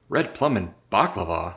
Red plum and baklava.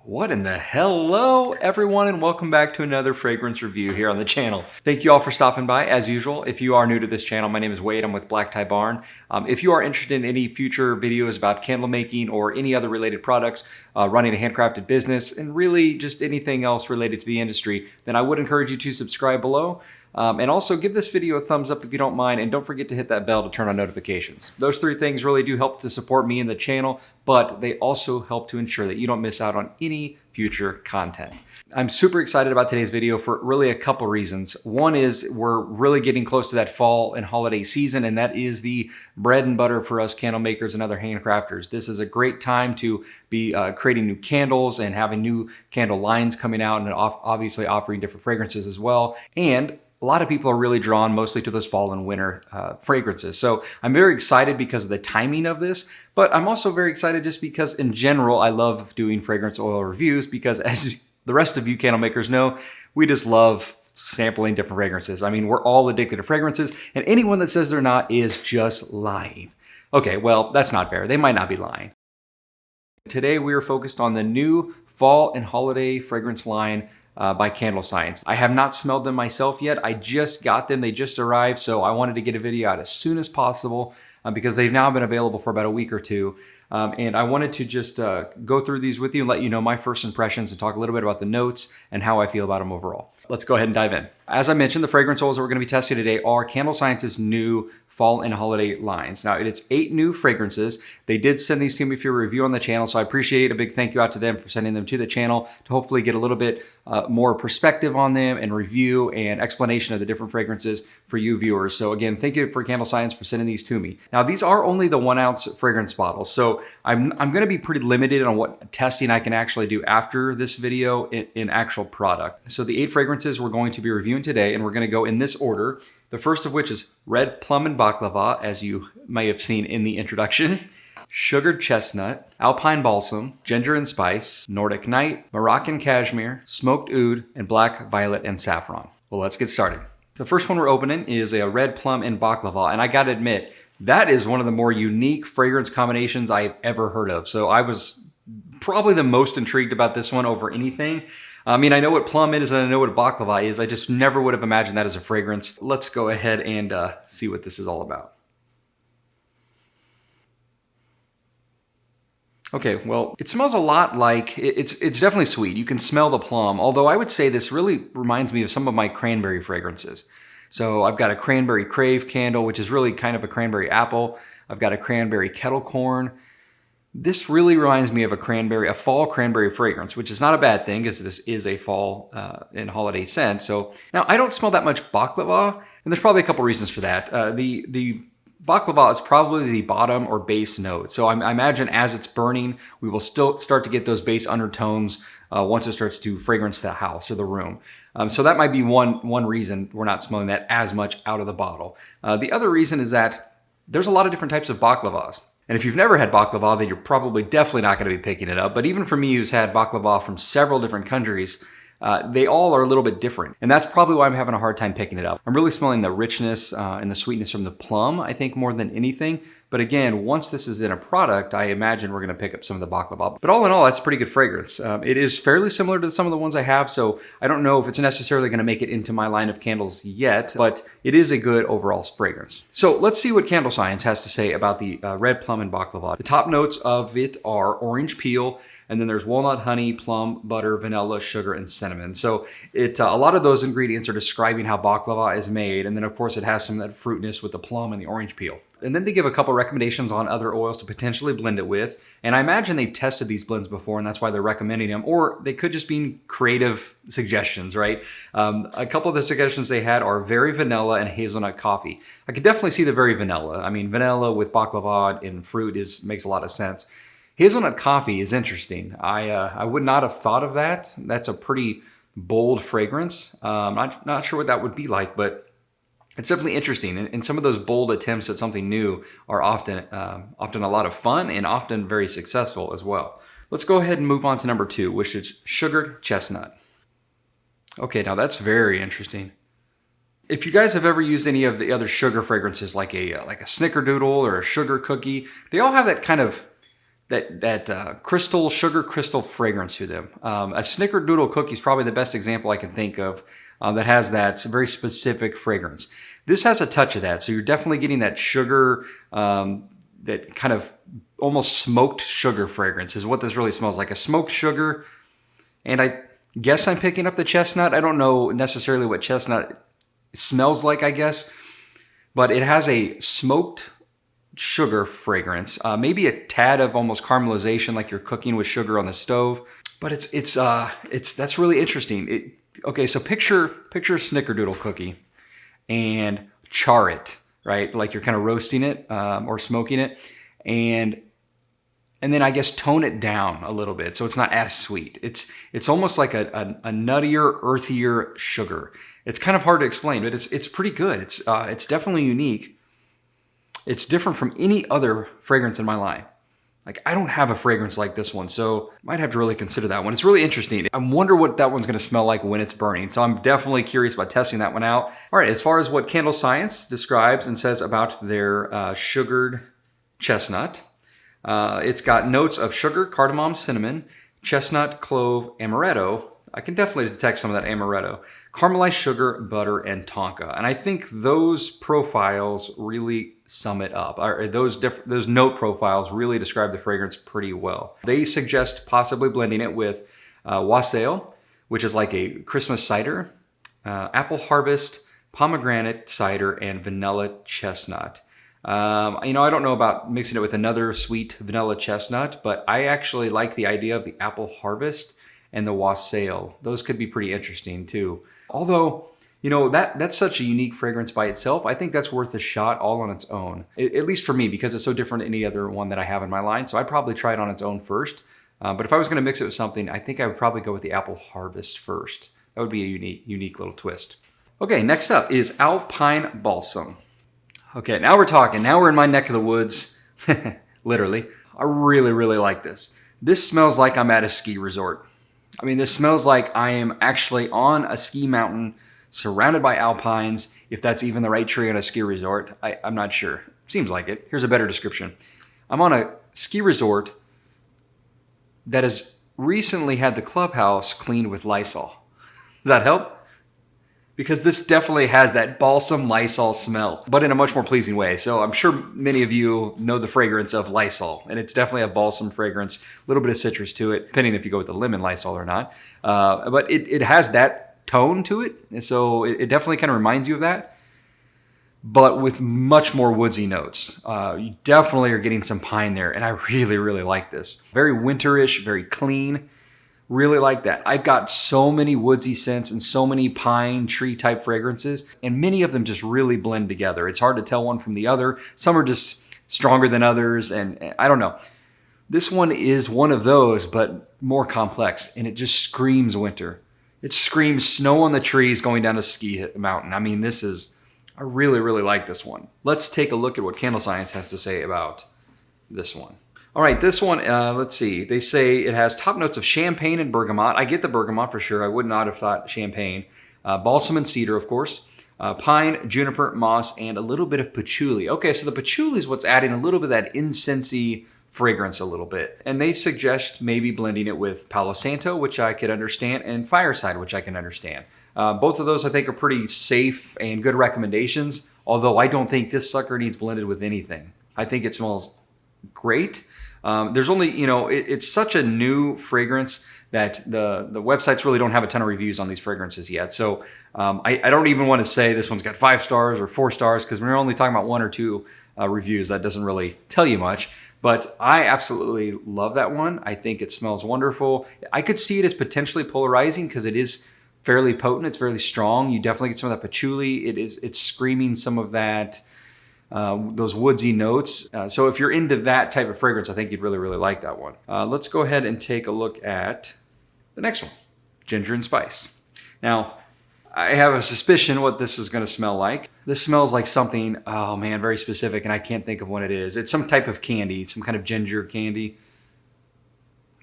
What in the hello, everyone, and welcome back to another fragrance review here on the channel. Thank you all for stopping by. As usual, if you are new to this channel, my name is Wade. I'm with Black Tie Barn. If you are interested in any future videos about candle making or any other related products, running a handcrafted business, and really just anything else related to the industry, then I would encourage you to subscribe below. And also give this video a thumbs up if you don't mind, and don't forget to hit that bell to turn on notifications. Those three things really do help to support me and the channel, but they also help to ensure that you don't miss out on any future content. I'm super excited about today's video for really a couple reasons. One is we're really getting close to that fall and holiday season, and that is the bread and butter for us candle makers and other handcrafters. This is a great time to be creating new candles and having new candle lines coming out, and obviously offering different fragrances as well. And a lot of people are really drawn mostly to those fall and winter fragrances. So I'm very excited because of the timing of this, but I'm also very excited just because in general, I love doing fragrance oil reviews because as the rest of you candle makers know, we just love sampling different fragrances. I mean, we're all addicted to fragrances, and anyone that says they're not is just lying. Okay, well, that's not fair. They might not be lying. Today, we are focused on the new fall and holiday fragrance line by CandleScience. I have not smelled them myself yet. I just got them. They just arrived, so I wanted to get a video out as soon as possible because they've now been available for about a week or two. And I wanted to just go through these with you and let you know my first impressions and talk a little bit about the notes and how I feel about them overall. Let's go ahead and dive in. As I mentioned, the fragrance oils that we're going to be testing today are CandleScience's new fall and holiday lines. Now, it's 8 new fragrances. They did send these to me for a review on the channel, so I appreciate a big thank you out to them for sending them to the channel to hopefully get a little bit more perspective on them and review and explanation of the different fragrances for you viewers. So again, thank you for CandleScience for sending these to me. Now, these are only the 1 ounce fragrance bottles, so I'm going to be pretty limited on what testing I can actually do after this video in actual product. So the 8 fragrances we're going to be reviewing today, and we're going to go in this order. The first of which is Red Plum and Baklava, as you may have seen in the introduction, Sugared Chestnut, Alpine Balsam, Ginger and Spice, Nordic Night, Moroccan Cashmere, Smoked Oud, and Black Violet and Saffron. Well, let's get started. The first one we're opening is a Red Plum and Baklava, and I gotta admit, that is one of the more unique fragrance combinations I've ever heard of. So I was probably the most intrigued about this one over anything. I mean, I know what plum is and I know what baklava is. I just never would have imagined that as a fragrance. Let's go ahead and see what this is all about. Okay, well, it smells a lot like, it's definitely sweet. You can smell the plum, although I would say this really reminds me of some of my cranberry fragrances. So I've got a cranberry crave candle, which is really kind of a cranberry apple. I've got a cranberry kettle corn. This really reminds me of a fall cranberry fragrance, which is not a bad thing because this is a fall and holiday scent. So now I don't smell that much baklava, and there's probably a couple reasons for that. The baklava is probably the bottom or base note. So I imagine as it's burning, we will still start to get those base undertones once it starts to fragrance the house or the room. So that might be one reason we're not smelling that as much out of the bottle. The other reason is that there's a lot of different types of baklavas. And if you've never had baklava, then you're probably definitely not going to be picking it up. But even for me, who's had baklava from several different countries, they all are a little bit different. And that's probably why I'm having a hard time picking it up. I'm really smelling the richness and the sweetness from the plum, I think, more than anything. But again, once this is in a product, I imagine we're going to pick up some of the baklava. But all in all, that's a pretty good fragrance. It is fairly similar to some of the ones I have, so I don't know if it's necessarily going to make it into my line of candles yet, but it is a good overall fragrance. So let's see what CandleScience has to say about the Red Plum and Baklava. The top notes of it are orange peel, and then there's walnut, honey, plum, butter, vanilla, sugar, and cinnamon. So a lot of those ingredients are describing how baklava is made, and then of course it has some of that fruitness with the plum and the orange peel. And then they give a couple recommendations on other oils to potentially blend it with. And I imagine they've tested these blends before, and that's why they're recommending them. Or they could just be creative suggestions, right? A couple of the suggestions they had are very vanilla and hazelnut coffee. I could definitely see the very vanilla. I mean, vanilla with baklava and fruit makes a lot of sense. Hazelnut coffee is interesting. I would not have thought of that. That's a pretty bold fragrance. I'm not sure what that would be like, but it's definitely interesting, and some of those bold attempts at something new are often a lot of fun and often very successful as well. Let's go ahead and move on to number 2, which is Sugared Chestnut. Okay, now that's very interesting. If you guys have ever used any of the other sugar fragrances, like a snickerdoodle or a sugar cookie, they all have that kind of sugar crystal fragrance to them. A snickerdoodle cookie is probably the best example I can think of that has that very specific fragrance. This has a touch of that, so you're definitely getting that sugar, that kind of almost smoked sugar fragrance is what this really smells like, a smoked sugar. And I guess I'm picking up the chestnut. I don't know necessarily what chestnut smells like, I guess, but it has a smoked sugar fragrance, maybe a tad of almost caramelization, like you're cooking with sugar on the stove. But that's really interesting. Okay, so picture a snickerdoodle cookie and char it, right? Like you're kind of roasting it or smoking it, and then I guess tone it down a little bit so it's not as sweet. It's almost like a nuttier, earthier sugar. It's kind of hard to explain, but it's pretty good. It's definitely unique. It's different from any other fragrance in my line. Like, I don't have a fragrance like this one, so might have to really consider that one. It's really interesting. I wonder what that one's going to smell like when it's burning, so I'm definitely curious about testing that one out. All right, as far as what CandleScience describes and says about their sugared chestnut, it's got notes of sugar, cardamom, cinnamon, chestnut, clove, amaretto. I can definitely detect some of that amaretto. Caramelized sugar, butter, and tonka. And I think those profiles really sum it up. Those note profiles really describe the fragrance pretty well. They suggest possibly blending it with wassail, which is like a Christmas cider, apple harvest, pomegranate cider, and vanilla chestnut. I don't know about mixing it with another sweet vanilla chestnut, but I actually like the idea of the apple harvest and the wassail. Those could be pretty interesting too. Although, that's such a unique fragrance by itself. I think that's worth a shot all on its own. At least for me, because it's so different than any other one that I have in my line. So I'd probably try it on its own first. But if I was going to mix it with something, I think I would probably go with the apple harvest first. That would be a unique little twist. Okay, next up is Alpine Balsam. Okay, now we're talking. Now we're in my neck of the woods. Literally. I really, really like this. This smells like I'm at a ski resort. I mean, this smells like I am actually on a ski mountain surrounded by alpines, if that's even the right tree on a ski resort. I'm not sure. Seems like it. Here's a better description. I'm on a ski resort that has recently had the clubhouse cleaned with Lysol. Does that help? Because this definitely has that balsam Lysol smell, but in a much more pleasing way. So I'm sure many of you know the fragrance of Lysol, and it's definitely a balsam fragrance, a little bit of citrus to it, depending if you go with the lemon Lysol or not. But it has that tone to it, and so it definitely kind of reminds you of that, but with much more woodsy notes. You definitely are getting some pine there, and I really, really like this. Very winterish, very clean. Really like that. I've got so many woodsy scents and so many pine tree type fragrances, and many of them just really blend together. It's hard to tell one from the other. Some are just stronger than others, and I don't know. This one is one of those, but more complex, and it just screams winter. It screams snow on the trees going down a ski mountain. I mean, I really, really like this one. Let's take a look at what CandleScience has to say about this one. All right, this one, let's see. They say it has top notes of champagne and bergamot. I get the bergamot for sure. I would not have thought champagne. Balsam and cedar, of course. Pine, juniper, moss, and a little bit of patchouli. Okay, so the patchouli is what's adding a little bit of that incensey fragrance a little bit. And they suggest maybe blending it with Palo Santo, which I could understand, and Fireside, which I can understand. Both of those I think are pretty safe and good recommendations, although I don't think this sucker needs blended with anything. I think it smells great. There's only, it's such a new fragrance that the websites really don't have a ton of reviews on these fragrances yet. So I don't even want to say this one's got 5 stars or 4 stars because we're only talking about 1 or 2 reviews. That doesn't really tell you much. But I absolutely love that one. I think it smells wonderful. I could see it as potentially polarizing because it is fairly potent. It's fairly strong. You definitely get some of that patchouli. It's screaming some of that. Those woodsy notes. So if you're into that type of fragrance, I think you'd really, really like that one. Let's go ahead and take a look at the next one, ginger and spice. Now, I have a suspicion what this is going to smell like. This smells like something, oh man, very specific, and I can't think of what it is. It's some type of candy, some kind of ginger candy.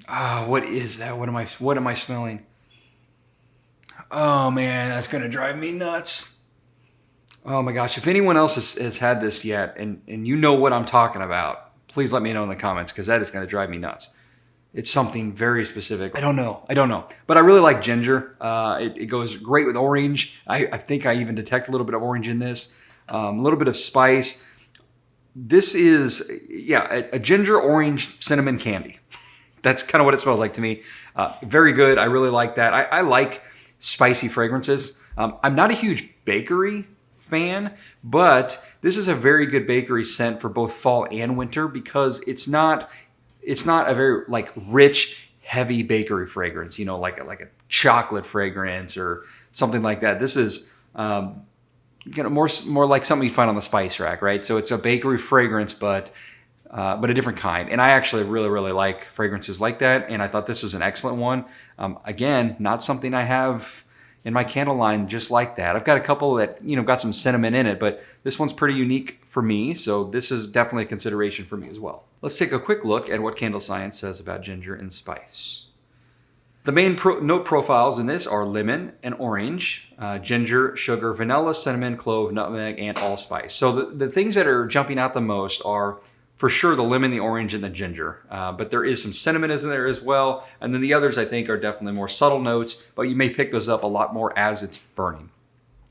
What is that? What am I smelling? Oh man, that's going to drive me nuts. Oh my gosh, if anyone else has had this yet and you know what I'm talking about, please let me know in the comments because that is going to drive me nuts. It's something very specific. I don't know. But I really like ginger. It goes great with orange. I think I even detect a little bit of orange in this. A little bit of spice. This is, yeah, a ginger orange cinnamon candy. That's kind of what it smells like to me. Very good. I really like that. I like spicy fragrances. I'm not a huge bakery fan, but this is a very good bakery scent for both fall and winter because it's not a very like rich, heavy bakery fragrance, you know, like a chocolate fragrance or something like that. This is more like something you find on the spice rack, right? So it's a bakery fragrance, but a different kind. And I actually really like fragrances like that. And I thought this was an excellent one. Again, not something I have in my candle line just like that. I've got a couple that, you know, got some cinnamon in it, but this one's pretty unique for me. So this is definitely a consideration for me as well. Let's take a quick look at what CandleScience says about ginger and spice. The main note profiles in this are lemon and orange, ginger, sugar, vanilla, cinnamon, clove, nutmeg, and allspice. So the things that are jumping out the most are for sure the lemon, the orange, and the ginger. But there is some cinnamon in there as well. And then the others I think are definitely more subtle notes, but you may pick those up a lot more as it's burning.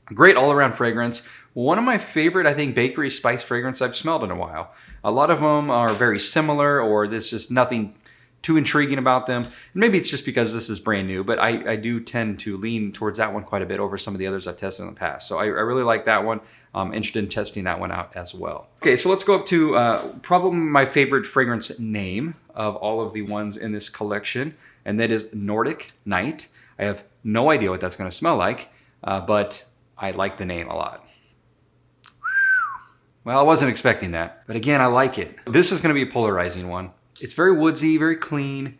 Great all-around fragrance. One of my favorite, I think, bakery spice fragrance I've smelled in a while. A lot of them are very similar, or there's just nothing too intriguing about them. And maybe it's just because this is brand new, but I do tend to lean towards that one quite a bit over some of the others I've tested in the past. So I really like that one. I'm interested in testing that one out as well. Okay, so let's go up to probably my favorite fragrance name of all of the ones in this collection, and that is Nordic Night. I have no idea what that's going to smell like, but I like the name a lot. Well, I wasn't expecting that, but again, I like it. This is going to be a polarizing one. It's very woodsy, very clean.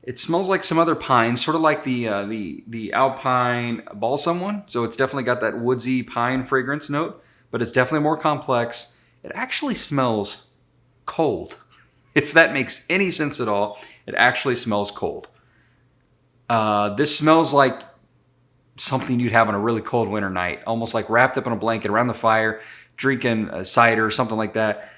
It smells like some other pines, sort of like the Alpine Balsam one. So it's definitely got that woodsy pine fragrance note, but it's definitely more complex. It actually smells cold. If that makes any sense at all, it actually smells cold. This smells like something you'd have on a really cold winter night, almost like wrapped up in a blanket around the fire, drinking a cider or something like that.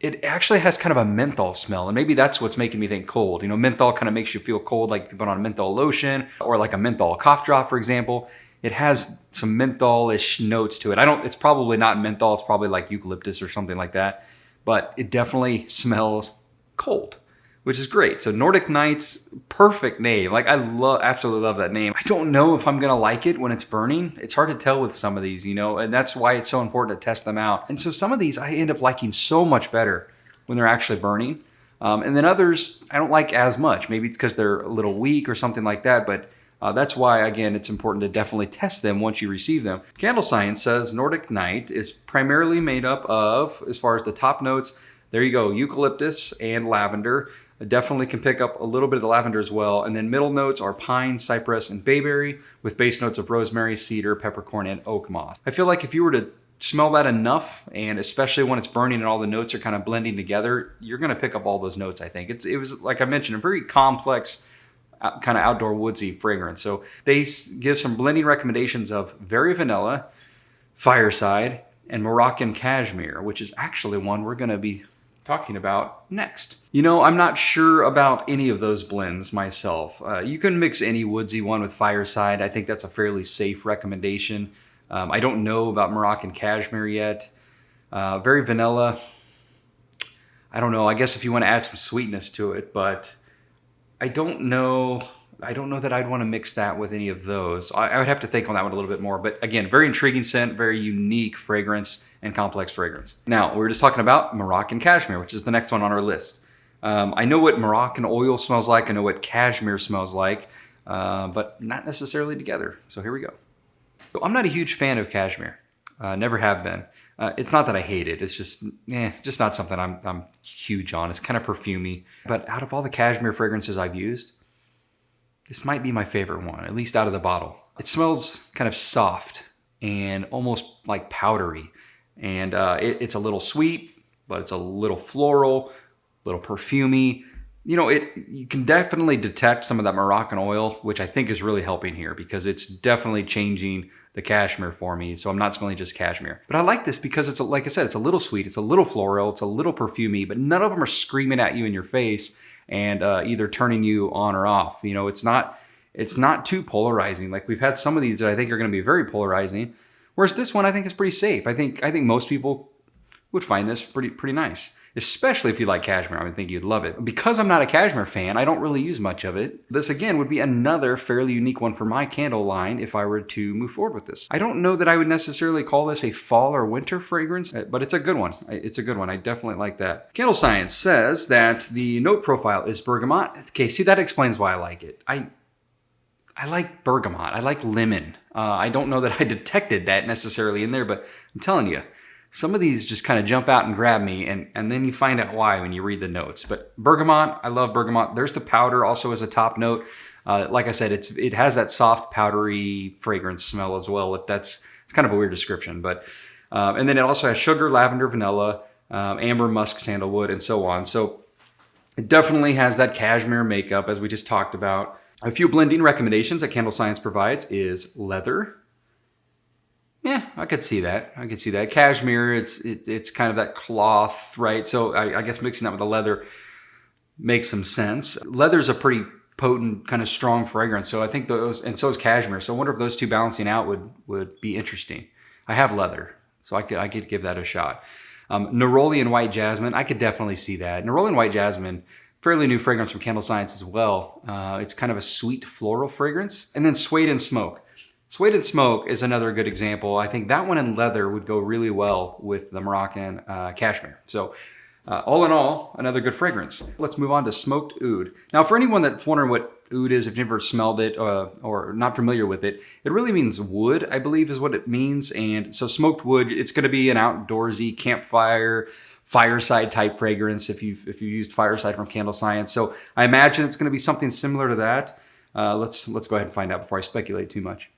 It actually has kind of a menthol smell, and maybe that's what's making me think cold. You know, menthol kind of makes you feel cold, like if you put on a menthol lotion or like a menthol cough drop, for example. It has some menthol-ish notes to it. It's probably not menthol. It's probably like eucalyptus or something like that, but it definitely smells cold, which is great. So Nordic Night's perfect name. Like I absolutely love that name. I don't know if I'm gonna like it when it's burning. It's hard to tell with some of these, you know, and that's why it's so important to test them out. And so some of these I end up liking so much better when they're actually burning. And then others I don't like as much. Maybe it's because they're a little weak or something like that, but that's why, again, it's important to definitely test them once you receive them. CandleScience says Nordic Night is primarily made up of, as far as the top notes, there you go, eucalyptus and lavender. I definitely can pick up a little bit of the lavender as well. And then middle notes are pine, cypress, and bayberry with base notes of rosemary, cedar, peppercorn, and oak moss. I feel like if you were to smell that enough, and especially when it's burning and all the notes are kind of blending together, you're going to pick up all those notes, I think. It was, like I mentioned, a very complex kind of outdoor woodsy fragrance. So they give some blending recommendations of very vanilla, fireside, and Moroccan Cashmere, which is actually one we're going to be talking about next. You know, I'm not sure about any of those blends myself. You can mix any woodsy one with fireside. I think that's a fairly safe recommendation. I don't know about Moroccan Cashmere yet. Very vanilla. I don't know. I guess if you want to add some sweetness to it, but I don't know that I'd want to mix that with any of those. I would have to think on that one a little bit more. But again, very intriguing scent, very unique fragrance, and complex fragrance. Now, we were just talking about Moroccan Cashmere, which is the next one on our list. I know what Moroccan oil smells like. I know what cashmere smells like, but not necessarily together. So here we go. So I'm not a huge fan of cashmere. Never have been. It's not that I hate it. It's just not something I'm huge on. It's kind of perfumey. But out of all the cashmere fragrances I've used, this might be my favorite one, at least out of the bottle. It smells kind of soft and almost like powdery. And it's a little sweet, but it's a little floral, a little perfumey. You can definitely detect some of that Moroccan oil, which I think is really helping here because it's definitely changing the cashmere for me. So I'm not smelling just cashmere. But I like this because it's, like I said, it's a little sweet, it's a little floral, it's a little perfumey, but none of them are screaming at you in your face and either turning you on or off. It's not too polarizing. Like we've had some of these that I think are going to be very polarizing, whereas this one I think is pretty safe. I think most people would find this pretty nice, especially if you like cashmere. I would think you'd love it. Because I'm not a cashmere fan, I don't really use much of it. This again would be another fairly unique one for my candle line if I were to move forward with this. I don't know that I would necessarily call this a fall or winter fragrance, but it's a good one. It's a good one. I definitely like that. CandleScience says that the note profile is bergamot. Okay, see, that explains why I like it. I like bergamot. I like lemon. I don't know that I detected that necessarily in there, but I'm telling you, some of these just kind of jump out and grab me, and then you find out why when you read the notes. But bergamot, I love bergamot. There's the powder also as a top note. Like I said, it has that soft powdery fragrance smell as well. It's kind of a weird description, but and then it also has sugar, lavender, vanilla, amber, musk, sandalwood, and so on. So it definitely has that cashmere makeup as we just talked about. A few blending recommendations that CandleScience provides is leather. Yeah, I could see that. Cashmere, it's kind of that cloth, right? So I guess mixing that with the leather makes some sense. Leather's a pretty potent, kind of strong fragrance. So I think those, and so is cashmere. So I wonder if those two balancing out would be interesting. I have leather, so I could give that a shot. Neroli and white jasmine, I could definitely see that. Neroli and white jasmine, fairly new fragrance from CandleScience as well. It's kind of a sweet floral fragrance. And then suede and smoke. Suede and smoke is another good example. I think that one in leather would go really well with the Moroccan cashmere. So all in all, another good fragrance. Let's move on to smoked oud. Now, for anyone that's wondering what oud is, if you've never smelled it or not familiar with it, it really means wood, I believe is what it means. And so smoked wood, it's going to be an outdoorsy campfire, fireside type fragrance if you used fireside from CandleScience. So I imagine it's going to be something similar to that. Let's go ahead and find out before I speculate too much.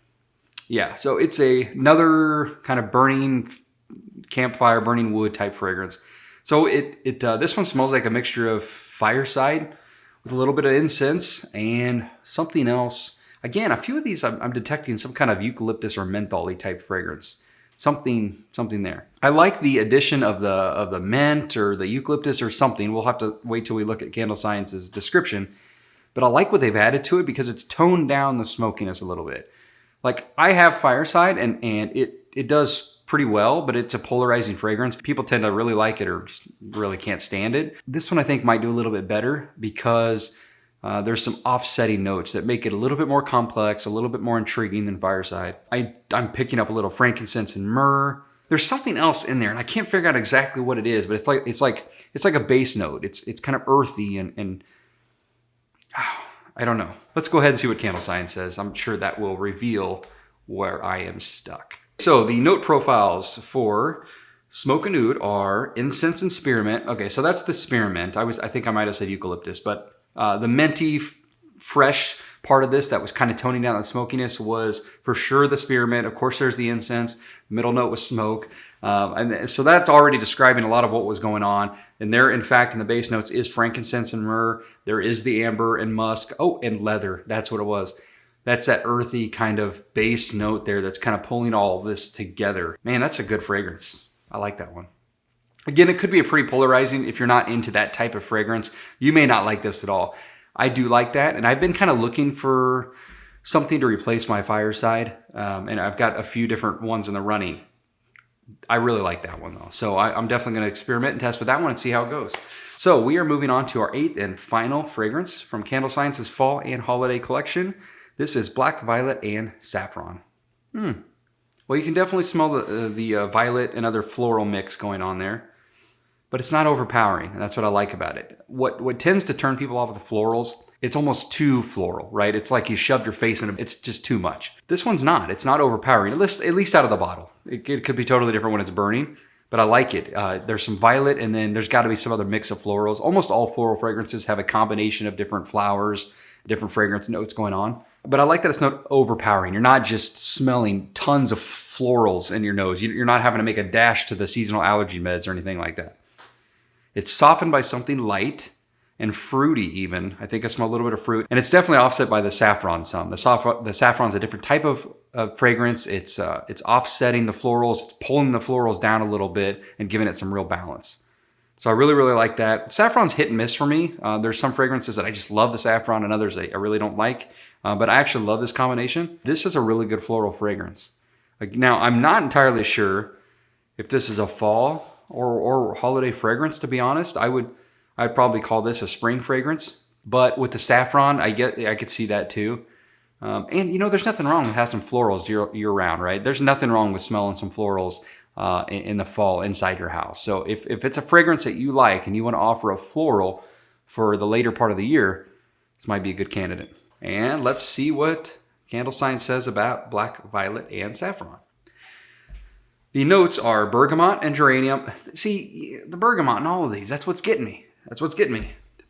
Yeah, so it's another kind of burning campfire, burning wood type fragrance. So this one smells like a mixture of fireside with a little bit of incense and something else. Again, a few of these I'm detecting some kind of eucalyptus or menthol-y type fragrance. Something there. I like the addition of the mint or the eucalyptus or something. We'll have to wait till we look at CandleScience's description. But I like what they've added to it because it's toned down the smokiness a little bit. Like I have fireside and it does pretty well, but it's a polarizing fragrance. People tend to really like it or just really can't stand it. This one I think might do a little bit better because there's some offsetting notes that make it a little bit more complex, a little bit more intriguing than fireside. I'm picking up a little frankincense and myrrh. There's something else in there and I can't figure out exactly what it is, but it's like a base note. It's kind of earthy and I don't know. Let's go ahead and see what CandleScience says. I'm sure that will reveal where I am stuck. So the note profiles for smoke and oud are incense and spearmint. Okay, so that's the spearmint. I think I might have said eucalyptus, but the minty, fresh part of this that was kind of toning down the smokiness was for sure the spearmint. Of course, there's the incense. The middle note was smoke. And so that's already describing a lot of what was going on. And there, in fact, in the base notes is frankincense and myrrh. There is the amber and musk. Oh, and leather. That's what it was. That's that earthy kind of base note there that's kind of pulling all of this together. Man, that's a good fragrance. I like that one. Again, it could be a pretty polarizing. If you're not into that type of fragrance, you may not like this at all. I do like that. And I've been kind of looking for something to replace my fireside. And I've got a few different ones in the running. I really like that one though. So I'm definitely going to experiment and test with that one and see how it goes. So we are moving on to our 8th and final fragrance from CandleScience's Fall and Holiday Collection. This is Black Violet and Saffron. Well, you can definitely smell the violet and other floral mix going on there. But it's not overpowering, and that's what I like about it. What tends to turn people off with the florals, it's almost too floral, right? It's like you shoved your face in it. It's just too much. This one's not. It's not overpowering, at least out of the bottle. It could be totally different when it's burning, but I like it. There's some violet, and then there's got to be some other mix of florals. Almost all floral fragrances have a combination of different flowers, different fragrance notes going on. But I like that it's not overpowering. You're not just smelling tons of florals in your nose. You're not having to make a dash to the seasonal allergy meds or anything like that. It's softened by something light, and fruity even. I think I smell a little bit of fruit. And it's definitely offset by the saffron some. The saffron's a different type of fragrance. It's offsetting the florals. It's pulling the florals down a little bit and giving it some real balance. So I really, really like that. Saffron's hit and miss for me. There's some fragrances that I just love the saffron and others I really don't like. But I actually love this combination. This is a really good floral fragrance. Now, I'm not entirely sure if this is a fall or holiday fragrance, to be honest. I'd probably call this a spring fragrance. But with the saffron, I could see that too. And you know, there's nothing wrong with having some florals year round, right? There's nothing wrong with smelling some florals in the fall inside your house. So if it's a fragrance that you like and you want to offer a floral for the later part of the year, this might be a good candidate. And let's see what CandleScience says about black, violet, and saffron. The notes are bergamot and geranium. See, the bergamot in all of these, that's what's getting me.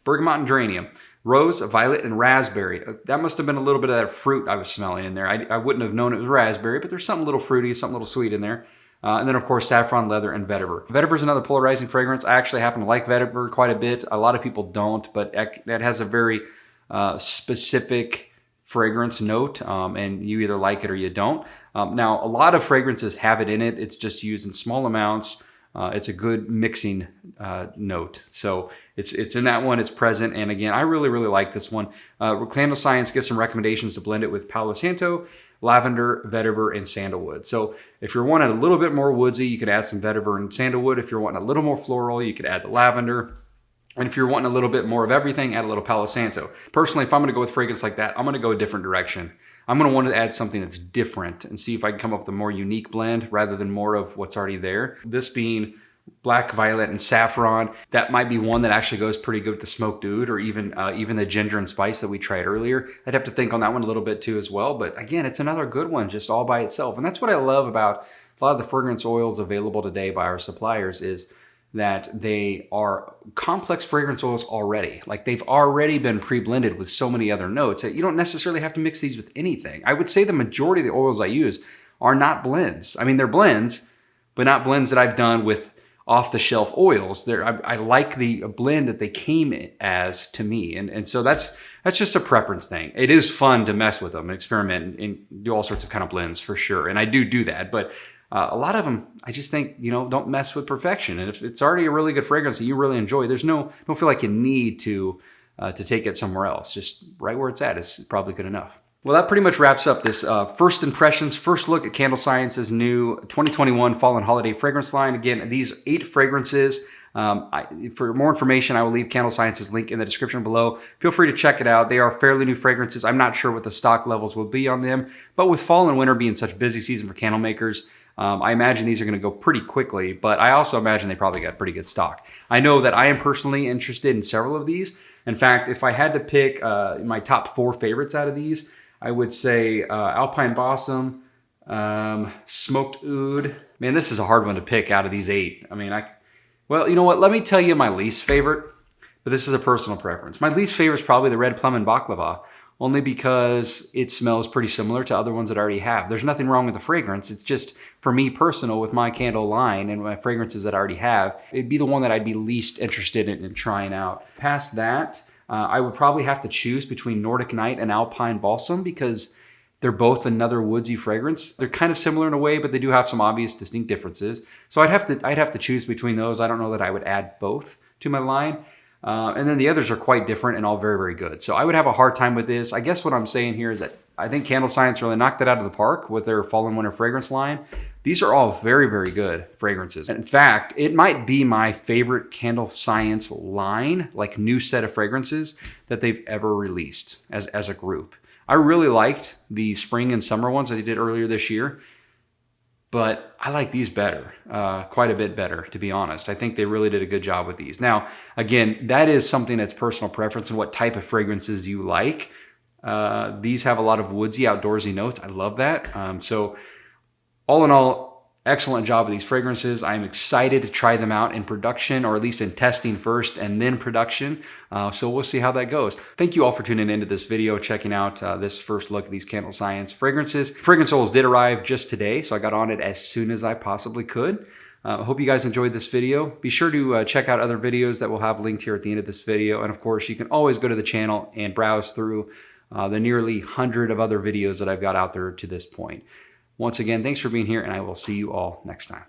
Bergamot and geranium. Rose, violet, and raspberry. That must have been a little bit of that fruit I was smelling in there. I wouldn't have known it was raspberry, but there's something a little fruity, something a little sweet in there. And then, of course, saffron, leather, and vetiver. Vetiver is another polarizing fragrance. I actually happen to like vetiver quite a bit. A lot of people don't, but that has a very specific fragrance note, and you either like it or you don't. Now, a lot of fragrances have it in it. It's just used in small amounts. It's a good mixing note. So it's in that one, it's present. And again, I really, really like this one. CandleScience gives some recommendations to blend it with Palo Santo, lavender, vetiver, and sandalwood. So if you're wanting a little bit more woodsy, you could add some vetiver and sandalwood. If you're wanting a little more floral, you could add the lavender. And if you're wanting a little bit more of everything, add a little Palo Santo. Personally, if I'm going to go with fragrance like that, I'm going to go a different direction. I'm going to want to add something that's different and see if I can come up with a more unique blend rather than more of what's already there. This being black, violet, and saffron. That might be one that actually goes pretty good with the smoked oud or even the ginger and spice that we tried earlier. I'd have to think on that one a little bit too as well. But again, it's another good one just all by itself. And that's what I love about a lot of the fragrance oils available today by our suppliers is that they are complex fragrance oils already. Like they've already been pre-blended with so many other notes that you don't necessarily have to mix these with anything. I would say the majority of the oils I use are not blends. I mean, they're blends, but not blends that I've done with off-the-shelf oils. I like the blend that they came as to me. And so that's just a preference thing. It is fun to mess with them and experiment and do all sorts of kind of blends for sure. And I do that, but a lot of them, I just think, don't mess with perfection. And if it's already a really good fragrance that you really enjoy, don't feel like you need to take it somewhere else. Just right where it's at is probably good enough. Well, that pretty much wraps up this first look at CandleScience's new 2021 Fall and Holiday fragrance line. Again, these 8 fragrances. For more information, I will leave CandleScience's link in the description below. Feel free to check it out. They are fairly new fragrances. I'm not sure what the stock levels will be on them, but with fall and winter being such busy season for candle makers, I imagine these are going to go pretty quickly, but I also imagine they probably got pretty good stock. I know that I am personally interested in several of these. In fact, if I had to pick my top 4 favorites out of these, I would say Alpine Balsam, Smoked Oud. Man, this is a hard one to pick out of these 8. I mean, well, you know what? Let me tell you my least favorite, but this is a personal preference. My least favorite is probably the Red Plum and Baklava, only because it smells pretty similar to other ones that I already have. There's nothing wrong with the fragrance. It's just, for me personal, with my candle line and my fragrances that I already have, it'd be the one that I'd be least interested in trying out. Past that, I would probably have to choose between Nordic Night and Alpine Balsam because they're both another woodsy fragrance. They're kind of similar in a way, but they do have some obvious distinct differences. So I'd have to choose between those. I don't know that I would add both to my line. And then the others are quite different and all very, very good. So I would have a hard time with this. I guess what I'm saying here is that I think CandleScience really knocked it out of the park with their fall and winter fragrance line. These are all very, very good fragrances. In fact, it might be my favorite CandleScience line, like new set of fragrances that they've ever released as a group. I really liked the spring and summer ones that they did earlier this year, but I like these better, quite a bit better, to be honest. I think they really did a good job with these. Now, again, that is something that's personal preference and what type of fragrances you like. These have a lot of woodsy, outdoorsy notes. I love that. So all in all, excellent job with these fragrances. I'm excited to try them out in production, or at least in testing first and then production. So we'll see how that goes. Thank you all for tuning into this video, checking out this first look at these CandleScience fragrances. Fragrance oils did arrive just today, so I got on it as soon as I possibly could. I hope you guys enjoyed this video. Be sure to check out other videos that we'll have linked here at the end of this video. And of course, you can always go to the channel and browse through the nearly 100 of other videos that I've got out there to this point. Once again, thanks for being here, and I will see you all next time.